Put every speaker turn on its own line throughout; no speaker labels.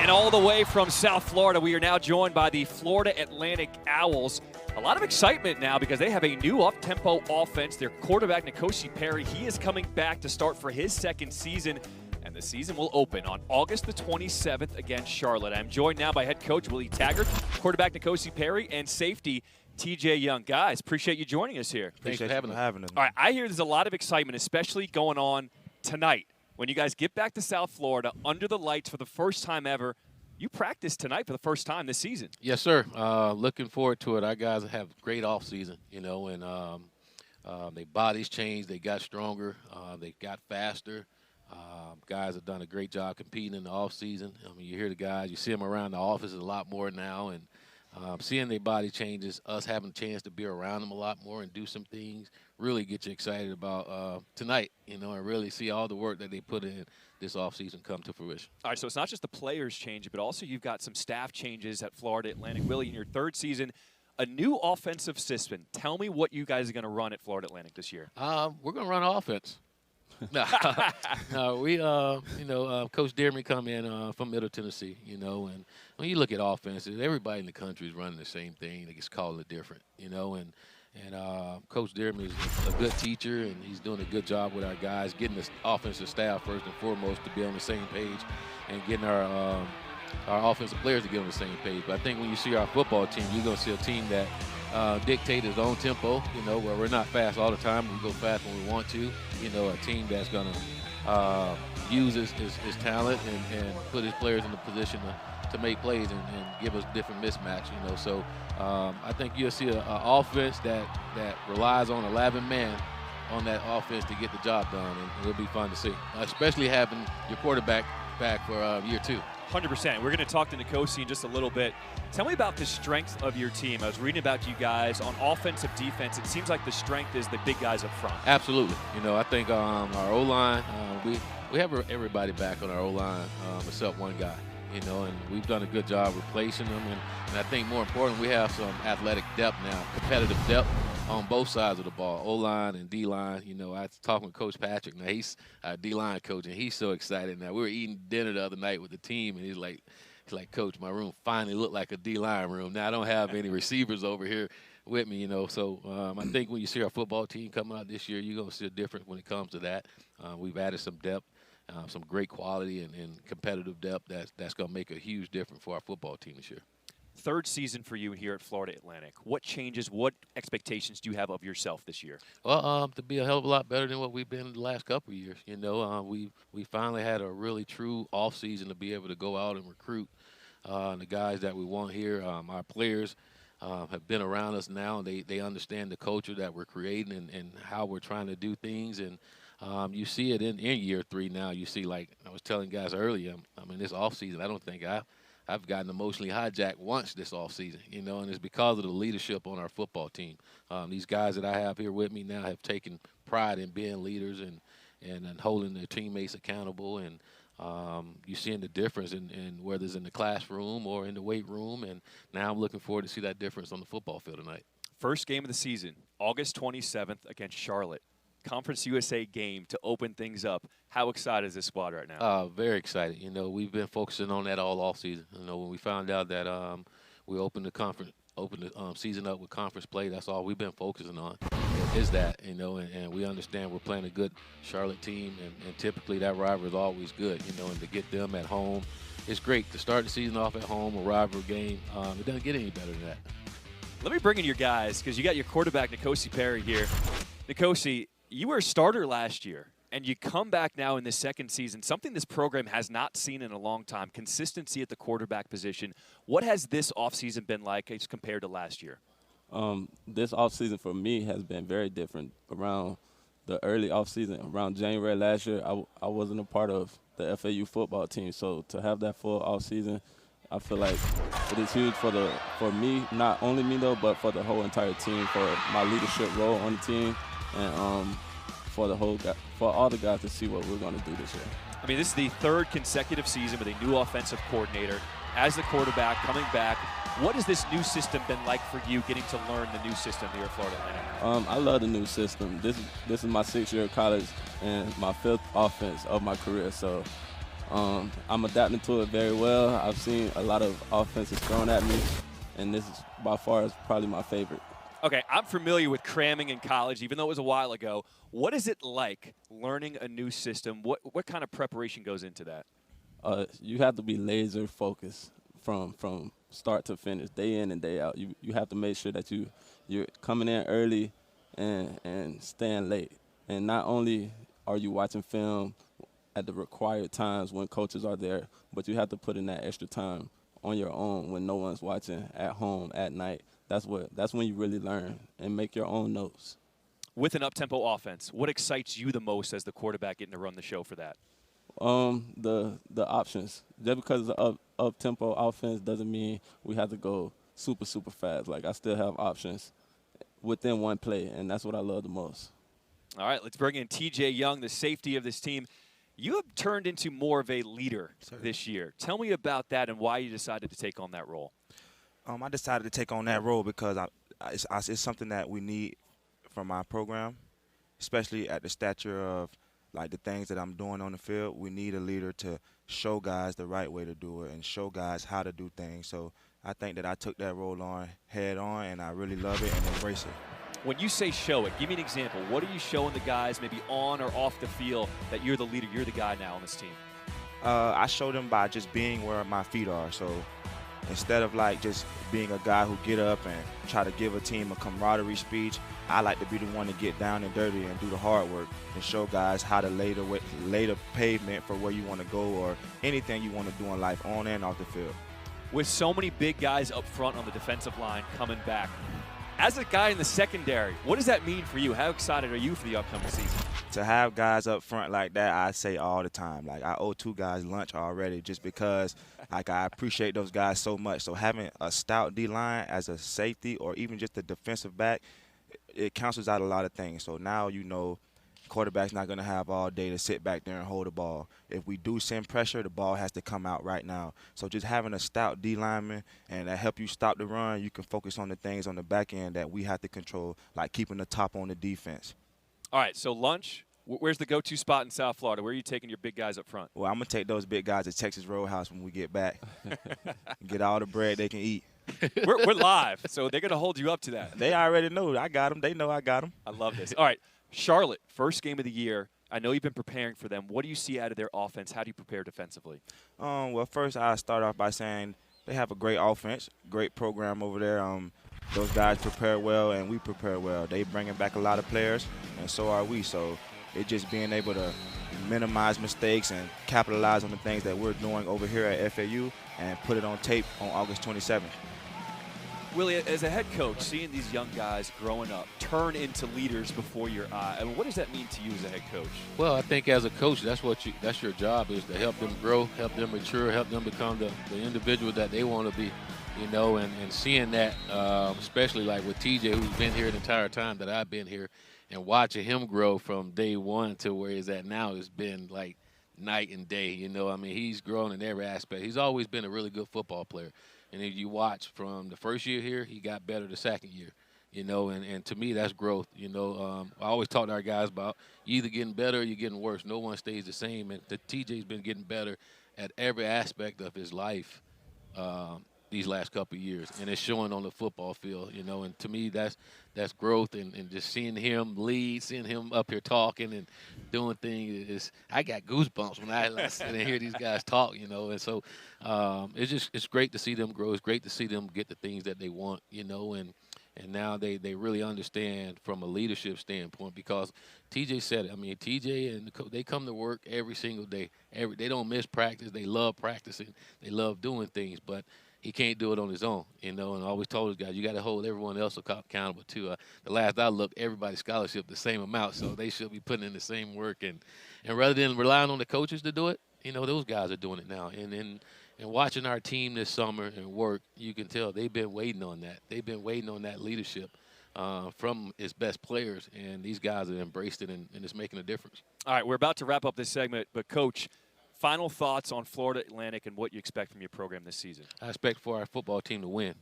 And all the way from South Florida, we are now joined by the Florida Atlantic Owls. A lot of excitement now because they have a new up-tempo offense. Their quarterback, N'Kosi Perry, he is coming back to start for his second season. And the season will open on August the 27th against Charlotte. I'm joined now by head coach Willie Taggart, quarterback N'Kosi Perry, and safety TJ Young. Guys, appreciate you joining us here.
Thanks for having us.
All right, I hear there's a lot of excitement, especially going on tonight. When you guys get back to South Florida under the lights for the first time ever, you practice tonight for the first time this season.
Yes, sir. Looking forward to it. Our guys have a great off season, and their bodies changed. They got stronger. They got faster. Guys have done a great job competing in the off season. I mean, you hear the guys, you see them around the office a lot more now, and seeing their body changes, us having a chance to be around them a lot more and do some things, really get you excited about tonight, and really see all the work that they put in this offseason come to fruition.
All right, so it's not just the players changing, but also you've got some staff changes at Florida Atlantic. Willie, in your third season, a new offensive system. Tell me what you guys are going to run at Florida Atlantic this year.
We're going to run offense. No, Coach Dearman come in from Middle Tennessee, and when you look at offenses, everybody in the country is running the same thing. They just call it different, and Coach Dearman is a good teacher, and he's doing a good job with our guys, getting the offensive staff first and foremost to be on the same page, and getting our offensive players to get on the same page. But I think when you see our football team, you're going to see a team that dictate its own tempo, where we're not fast all the time. We go fast when we want to. A team that's going to use his talent and put his players in the position to make plays and give us different mismatch, So I think you'll see an offense that relies on 11 men on that offense to get the job done, and it'll be fun to see, especially having your quarterback back for year 2.
100%. We're going to talk to N'Kosi in just a little bit. Tell me about the strength of your team. I was reading about you guys on offensive defense. It seems like the strength is the big guys up front.
Absolutely. I think our O-line, we have everybody back on our O-line except one guy, and we've done a good job replacing them. And I think more important, we have some athletic depth now, competitive depth on both sides of the ball, O-line and D-line. I was talking with Coach Patrick. Now, he's our D-line coach, and he's so excited now. We were eating dinner the other night with the team, and he's like, Coach, my room finally looked like a D-line room. Now, I don't have any receivers over here with me, So I think when you see our football team coming out this year, you're going to see a difference when it comes to that. We've added some depth, some great quality and competitive depth that's going to make a huge difference for our football team this year.
Third season for you here at Florida Atlantic. What changes, what expectations do you have of yourself this year?
Well, to be a hell of a lot better than what we've been in the last couple of years. We finally had a really true off season to be able to go out and recruit the guys that we want here. Our players have been around us now, and they understand the culture that we're creating and how we're trying to do things. And you see it in year 3 now. You see, like I was telling guys earlier, this off season, I don't think I've gotten emotionally hijacked once this offseason, and it's because of the leadership on our football team. These guys that I have here with me now have taken pride in being leaders and holding their teammates accountable. And you're seeing the difference in whether it's in the classroom or in the weight room. And now I'm looking forward to see that difference on the football field tonight.
First game of the season, August 27th against Charlotte. Conference USA game to open things up. How excited is this squad right now?
Very excited. We've been focusing on that all offseason. When we found out that we opened the season up with conference play, that's all we've been focusing on is that, and we understand we're playing a good Charlotte team, and typically that rivalry is always good, and to get them at home, it's great to start the season off at home, a rivalry game. It doesn't get any better than that.
Let me bring in your guys, because you got your quarterback, N'Kosi Perry, here. N'Kosi, you were a starter last year, and you come back now in this second season, something this program has not seen in a long time, consistency at the quarterback position. What has this offseason been like as compared to last year?
This offseason for me has been very different. Around the early offseason, around January last year, I wasn't a part of the FAU football team. So to have that full off season, I feel like it is huge for me, not only me though, but for the whole entire team, for my leadership role on the team, and for all the guys to see what we're going to do this year.
I mean, this is the third consecutive season with a new offensive coordinator. As the quarterback coming back, what has this new system been like for you, getting to learn the new system here at Florida Atlantic?
I love the new system. This is my 6th year of college and my 5th offense of my career. So I'm adapting to it very well. I've seen a lot of offenses thrown at me, and this is by far is probably my favorite.
Okay, I'm familiar with cramming in college, even though it was a while ago. What is it like learning a new system? What kind of preparation goes into that?
You have to be laser focused from start to finish, day in and day out. You have to make sure that you're coming in early and staying late. And not only are you watching film at the required times when coaches are there, but you have to put in that extra time on your own when no one's watching, at home, at night. That's when you really learn and make your own notes.
With an up-tempo offense, what excites you the most as the quarterback getting to run the show for that?
The options. Just because of up-tempo offense doesn't mean we have to go super fast. Like, I still have options within one play, and that's what I love the most.
All right, let's bring in TJ Young, the safety of this team. You have turned into more of a leader this year. Tell me about that and why you decided to take on that role.
I decided to take on that role because it's something that we need from our program, especially at the stature of like the things that I'm doing on the field. We need a leader to show guys the right way to do it and show guys how to do things. So I think that I took that role on head on, and I really love it and embrace it.
When you say show it, give me an example. What are you showing the guys maybe on or off the field that you're the leader, you're the guy now on this team?
I show them by just being where my feet are. So instead of like just being a guy who get up and try to give a team a camaraderie speech, I like to be the one to get down and dirty and do the hard work and show guys how to lay the pavement for where you want to go or anything you want to do in life on and off the field.
With so many big guys up front on the defensive line coming back, as a guy in the secondary, what does that mean for you? How excited are you for the upcoming season?
To have guys up front like that, I say all the time. Like, I owe 2 guys lunch already just because, like, I appreciate those guys so much. So having a stout D-line as a safety or even just a defensive back, it cancels out a lot of things. So now you know quarterback's not going to have all day to sit back there and hold the ball. If we do send pressure, the ball has to come out right now. So just having a stout D lineman and that help you stop the run, you can focus on the things on the back end that we have to control, like keeping the top on the defense.
All right, so lunch, where's the go-to spot in South Florida? Where are you taking your big guys up front?
Well, I'm going to take those big guys to Texas Roadhouse when we get back. Get all the bread they can eat.
We're live, so they're going to hold you up to that.
They already know I got them. They know I got them.
I love this. All right, Charlotte, first game of the year. I know you've been preparing for them. What do you see out of their offense? How do you prepare defensively?
Well, first I'll start off by saying they have a great offense, great program over there. Those guys prepare well, and we prepare well. They bringing back a lot of players, and so are we. So it's just being able to minimize mistakes and capitalize on the things that we're doing over here at FAU and put it on tape on August 27th.
Willie, as a head coach, seeing these young guys growing up turn into leaders before your eye, I mean, what does that mean to you as a head coach?
Well, I think as a coach, that's your job, is to help them grow, help them mature, help them become the individual that they want to be, you know, and seeing that, especially like with TJ, who's been here the entire time that I've been here, and watching him grow from day one to where he's at now has been like night and day, you know. I mean, he's grown in every aspect. He's always been a really good football player. And if you watch from the first year here, he got better the second year, you know, and to me, that's growth. You know, I always talk to our guys about you either getting better or you're getting worse. No one stays the same. And TJ's been getting better at every aspect of his life these last couple of years. And it's showing on the football field, you know, and to me, that's growth. And just seeing him lead, seeing him up here talking and doing things, I got goosebumps when I sit and hear these guys talk, you know. And so it's great to see them grow. It's great to see them get the things that they want, you know, and now they really understand from a leadership standpoint, because TJ said it. I mean, TJ and they come to work every single day. They don't miss practice. They love practicing. They love doing things. But he can't do it on his own, you know, and I always told his guys, you got to hold everyone else accountable too. The last I looked, everybody's scholarship the same amount, so they should be putting in the same work. And rather than relying on the coaches to do it, you know, those guys are doing it now. And watching our team this summer and work, you can tell they've been waiting on that. They've been waiting on that leadership from its best players, and these guys have embraced it, and it's making a difference.
All right, we're about to wrap up this segment, but Coach, final thoughts on Florida Atlantic and what you expect from your program this season.
I expect for our football team to win,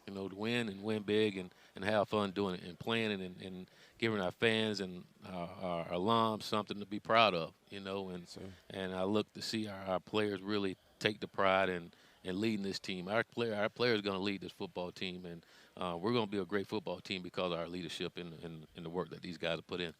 you know, to win and win big and have fun doing it and playing it and giving our fans and our alums something to be proud of, you know. And I look to see our players really take the pride and leading this team. Our player is going to lead this football team, and we're going to be a great football team because of our leadership and the work that these guys have put in.